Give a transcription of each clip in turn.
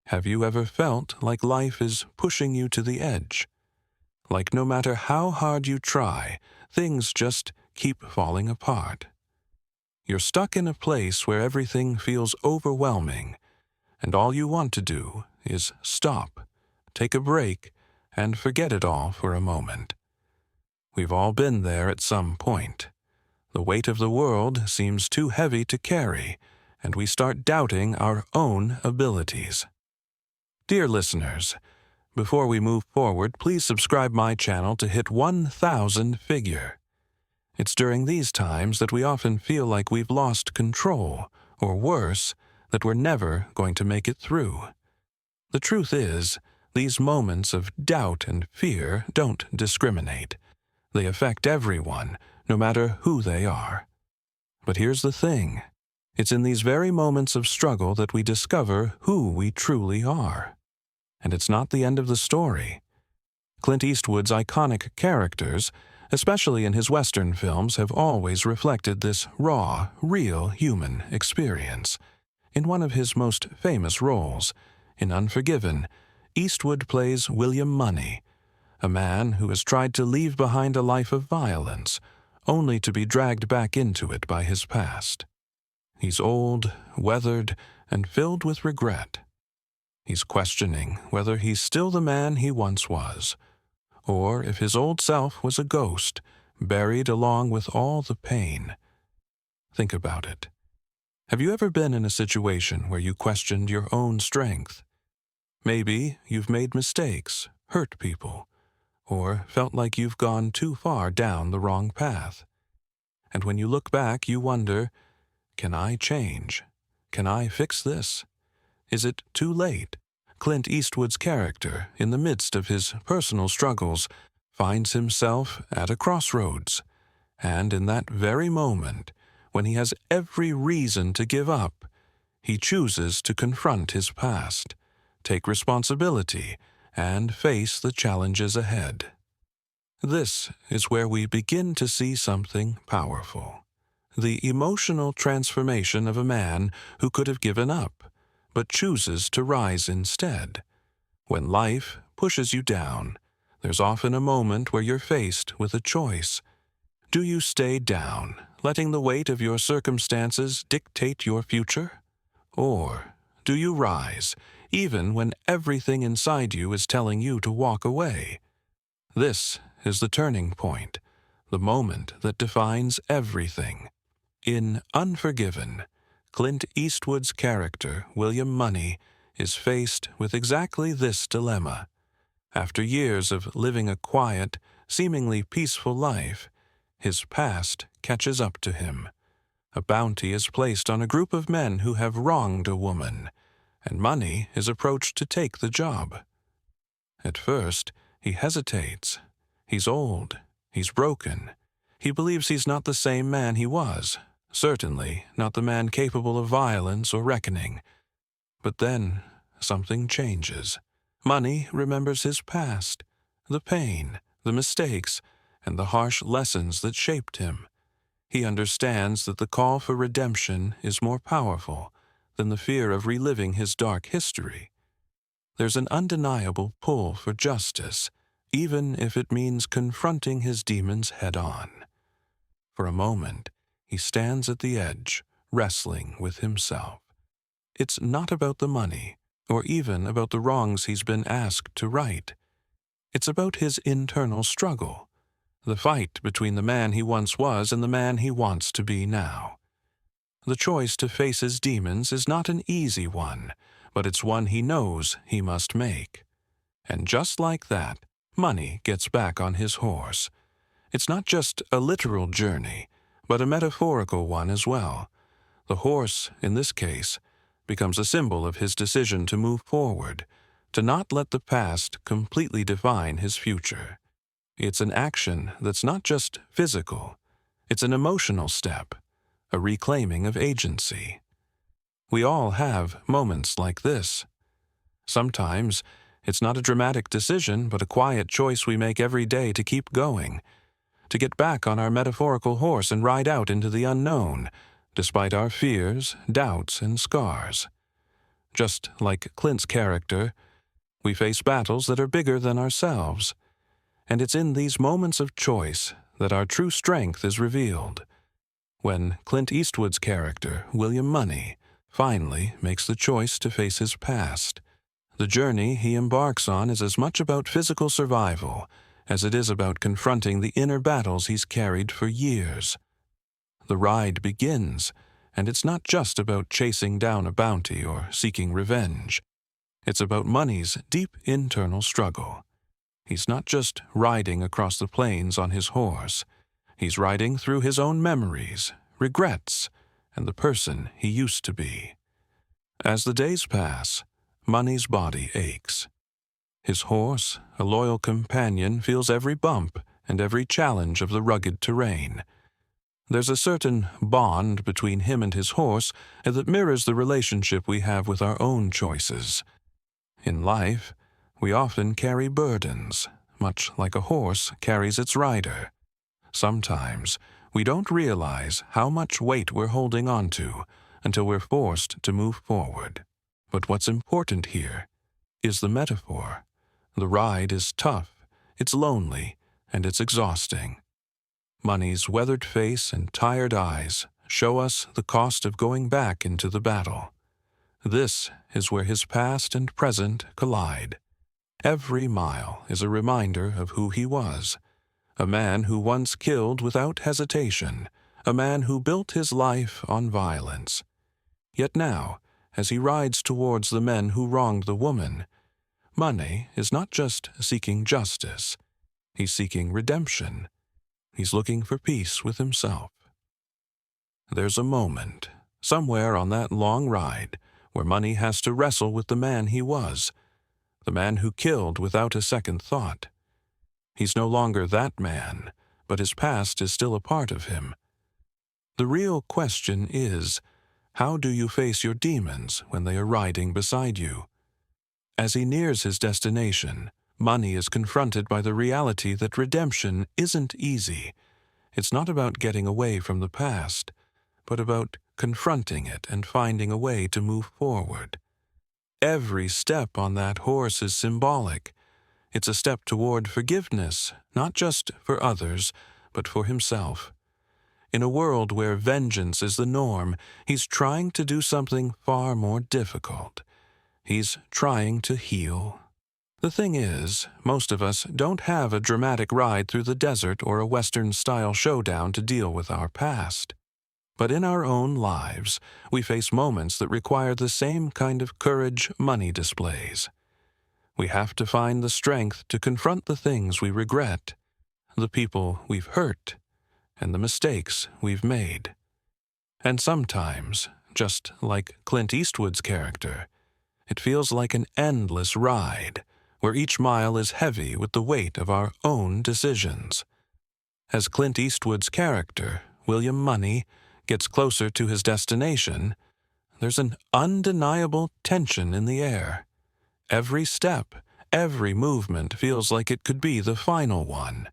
Have you ever felt like life is pushing you to the edge? Like no matter how hard you try, things just keep falling apart. You're stuck in a place where everything feels overwhelming, and all you want to do is stop, take a break, and forget it all for a moment. We've all been there at some point. The weight of the world seems too heavy to carry, and we start doubting our own abilities. Dear listeners, before we move forward, please subscribe my channel to hit 1,000 figure. It's during these times that we often feel like we've lost control, or worse, that we're never going to make it through. The truth is, these moments of doubt and fear don't discriminate. They affect everyone, no matter who they are. But here's the thing. It's in these very moments of struggle that we discover who we truly are. And it's not the end of the story. Clint Eastwood's iconic characters, especially in his Western films, have always reflected this raw, real human experience. In one of his most famous roles, in Unforgiven, Eastwood plays William Money, a man who has tried to leave behind a life of violence, only to be dragged back into it by his past. He's old, weathered, and filled with regret. He's questioning whether he's still the man he once was, or if his old self was a ghost, buried along with all the pain. Think about it. Have you ever been in a situation where you questioned your own strength? Maybe you've made mistakes, hurt people, or felt like you've gone too far down the wrong path. And when you look back, you wonder, can I change? Can I fix this? Is it too late? Clint Eastwood's character, in the midst of his personal struggles, finds himself at a crossroads. And in that very moment, when he has every reason to give up, he chooses to confront his past, take responsibility, and face the challenges ahead. This is where we begin to see something powerful. The emotional transformation of a man who could have given up, but chooses to rise instead. When life pushes you down, there's often a moment where you're faced with a choice. Do you stay down, letting the weight of your circumstances dictate your future? Or do you rise, even when everything inside you is telling you to walk away? This is the turning point, the moment that defines everything. In Unforgiven, Clint Eastwood's character, William Money, is faced with exactly this dilemma. After years of living a quiet, seemingly peaceful life, his past catches up to him. A bounty is placed on a group of men who have wronged a woman, and Money is approached to take the job. At first, he hesitates. He's old. He's broken. He believes he's not the same man he was. Certainly not the man capable of violence or reckoning. But then something changes. Money remembers his past, the pain, the mistakes, and the harsh lessons that shaped him. He understands that the call for redemption is more powerful than the fear of reliving his dark history. There's an undeniable pull for justice, even if it means confronting his demons head-on. For a moment, he stands at the edge, wrestling with himself. It's not about the money, or even about the wrongs he's been asked to right. It's about his internal struggle, the fight between the man he once was and the man he wants to be now. The choice to face his demons is not an easy one, but it's one he knows he must make. And just like that, Money gets back on his horse. It's not just a literal journey, but a metaphorical one as well. The horse, in this case, becomes a symbol of his decision to move forward, to not let the past completely define his future. It's an action that's not just physical, it's an emotional step, a reclaiming of agency. We all have moments like this. Sometimes it's not a dramatic decision, but a quiet choice we make every day to keep going, to get back on our metaphorical horse and ride out into the unknown, despite our fears, doubts, and scars. Just like Clint's character, we face battles that are bigger than ourselves, and it's in these moments of choice that our true strength is revealed. When Clint Eastwood's character, William Money, finally makes the choice to face his past, the journey he embarks on is as much about physical survival as it is about confronting the inner battles he's carried for years. The ride begins, and it's not just about chasing down a bounty or seeking revenge. It's about Money's deep internal struggle. He's not just riding across the plains on his horse. He's riding through his own memories, regrets, and the person he used to be. As the days pass, Money's body aches. His horse, a loyal companion, feels every bump and every challenge of the rugged terrain. There's a certain bond between him and his horse that mirrors the relationship we have with our own choices. In life, we often carry burdens, much like a horse carries its rider. Sometimes, we don't realize how much weight we're holding onto until we're forced to move forward. But what's important here is the metaphor. The ride is tough, it's lonely, and it's exhausting. Money's weathered face and tired eyes show us the cost of going back into the battle. This is where his past and present collide. Every mile is a reminder of who he was, a man who once killed without hesitation, a man who built his life on violence. Yet now, as he rides towards the men who wronged the woman, Money is not just seeking justice, he's seeking redemption. He's looking for peace with himself. There's a moment, somewhere on that long ride, where Money has to wrestle with the man he was, the man who killed without a second thought. He's no longer that man, but his past is still a part of him. The real question is, how do you face your demons when they are riding beside you? As he nears his destination, Money is confronted by the reality that redemption isn't easy. It's not about getting away from the past, but about confronting it and finding a way to move forward. Every step on that horse is symbolic. It's a step toward forgiveness, not just for others, but for himself. In a world where vengeance is the norm, he's trying to do something far more difficult. He's trying to heal. The thing is, most of us don't have a dramatic ride through the desert or a Western-style showdown to deal with our past. But in our own lives, we face moments that require the same kind of courage Money displays. We have to find the strength to confront the things we regret, the people we've hurt, and the mistakes we've made. And sometimes, just like Clint Eastwood's character, it feels like an endless ride, where each mile is heavy with the weight of our own decisions. As Clint Eastwood's character, William Money, gets closer to his destination, there's an undeniable tension in the air. Every step, every movement feels like it could be the final one.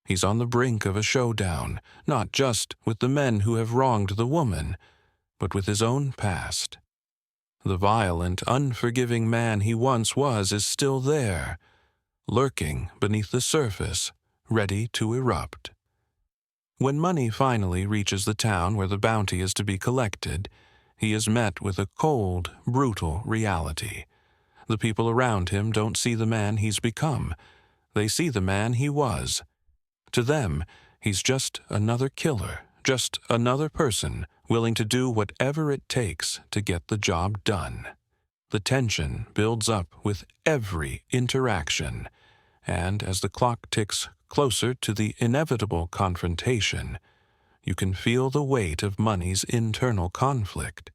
He's on the brink of a showdown, not just with the men who have wronged the woman, but with his own past. The violent, unforgiving man he once was is still there, lurking beneath the surface, ready to erupt. When Money finally reaches the town where the bounty is to be collected, he is met with a cold, brutal reality. The people around him don't see the man he's become. They see the man he was. To them, he's just another killer, just another person willing to do whatever it takes to get the job done. The tension builds up with every interaction, and as the clock ticks closer to the inevitable confrontation, you can feel the weight of Money's internal conflict.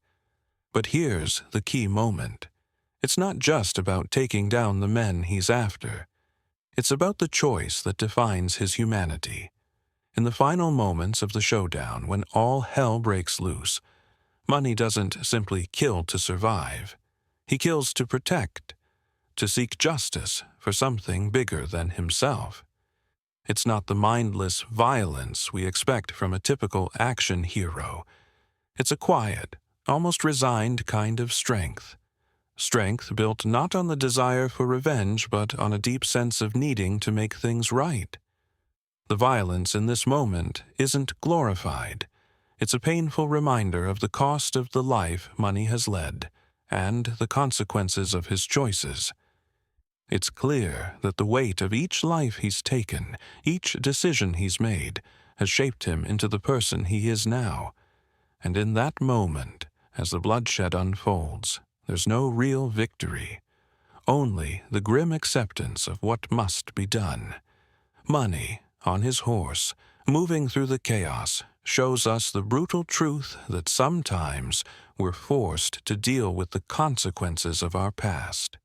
But here's the key moment. It's not just about taking down the men he's after. It's about the choice that defines his humanity. In the final moments of the showdown, when all hell breaks loose, Money doesn't simply kill to survive. He kills to protect, to seek justice for something bigger than himself. It's not the mindless violence we expect from a typical action hero. It's a quiet, almost resigned kind of strength, Strength built not on the desire for revenge, but on a deep sense of needing to make things right. The violence in this moment isn't glorified. It's a painful reminder of the cost of the life Money has led, and the consequences of his choices. It's clear that the weight of each life he's taken, each decision he's made, has shaped him into the person he is now. And in that moment, as the bloodshed unfolds, there's no real victory, only the grim acceptance of what must be done. Money, on his horse, moving through the chaos, shows us the brutal truth that sometimes we're forced to deal with the consequences of our past.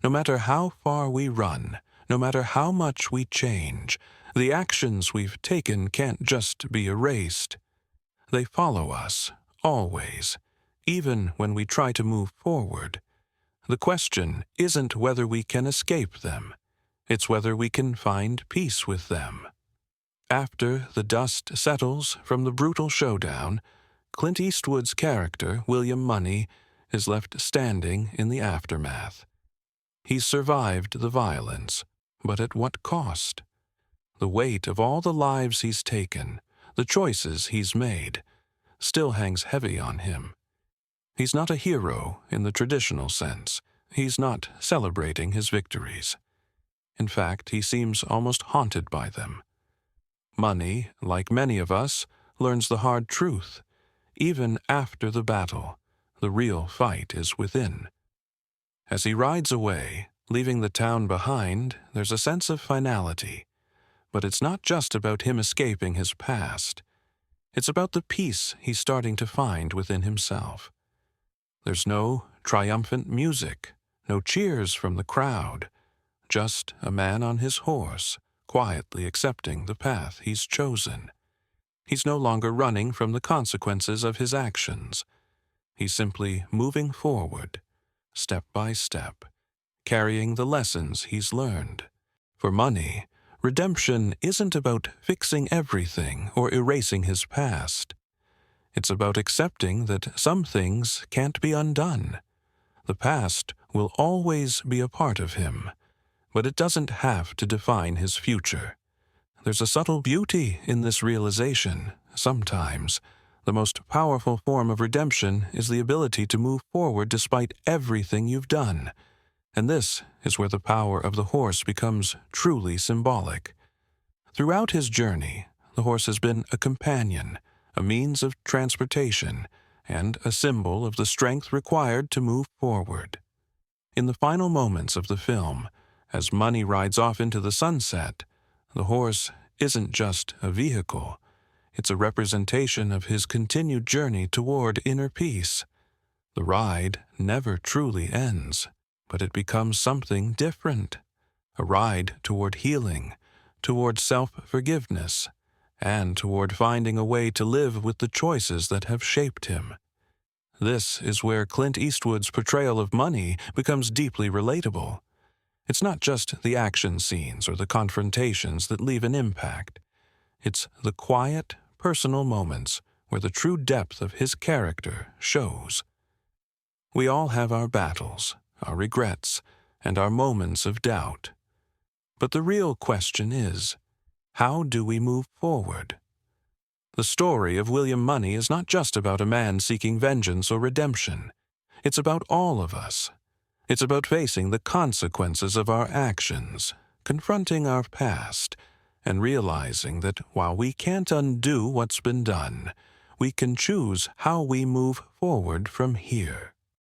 No matter how far we run, no matter how much we change, the actions we've taken can't just be erased. They follow us, always, even when we try to move forward. The question isn't whether we can escape them. It's whether we can find peace with them. After the dust settles from the brutal showdown, Clint Eastwood's character, William Money, is left standing in the aftermath. He's survived the violence, but at what cost? The weight of all the lives he's taken, the choices he's made, still hangs heavy on him. He's not a hero in the traditional sense. He's not celebrating his victories. In fact, he seems almost haunted by them. Money, like many of us, learns the hard truth. Even after the battle, the real fight is within. As he rides away, leaving the town behind, there's a sense of finality. But it's not just about him escaping his past. It's about the peace he's starting to find within himself. There's no triumphant music, no cheers from the crowd, just a man on his horse, quietly accepting the path he's chosen. He's no longer running from the consequences of his actions. He's simply moving forward, step by step, carrying the lessons he's learned. For Money, redemption isn't about fixing everything or erasing his past. It's about accepting that some things can't be undone. The past will always be a part of him, but it doesn't have to define his future. There's a subtle beauty in this realization. Sometimes, the most powerful form of redemption is the ability to move forward despite everything you've done. And this is where the power of the horse becomes truly symbolic. Throughout his journey, the horse has been a companion, a means of transportation, and a symbol of the strength required to move forward. In the final moments of the film, as Money rides off into the sunset, the horse isn't just a vehicle. It's a representation of his continued journey toward inner peace. The ride never truly ends, but it becomes something different. A ride toward healing, toward self-forgiveness, and toward finding a way to live with the choices that have shaped him. This is where Clint Eastwood's portrayal of Money becomes deeply relatable. It's not just the action scenes or the confrontations that leave an impact. It's the quiet, personal moments where the true depth of his character shows. We all have our battles, our regrets, and our moments of doubt. But the real question is, how do we move forward? The story of William Money is not just about a man seeking vengeance or redemption. It's about all of us. It's about facing the consequences of our actions, confronting our past, and realizing that while we can't undo what's been done, we can choose how we move forward from here.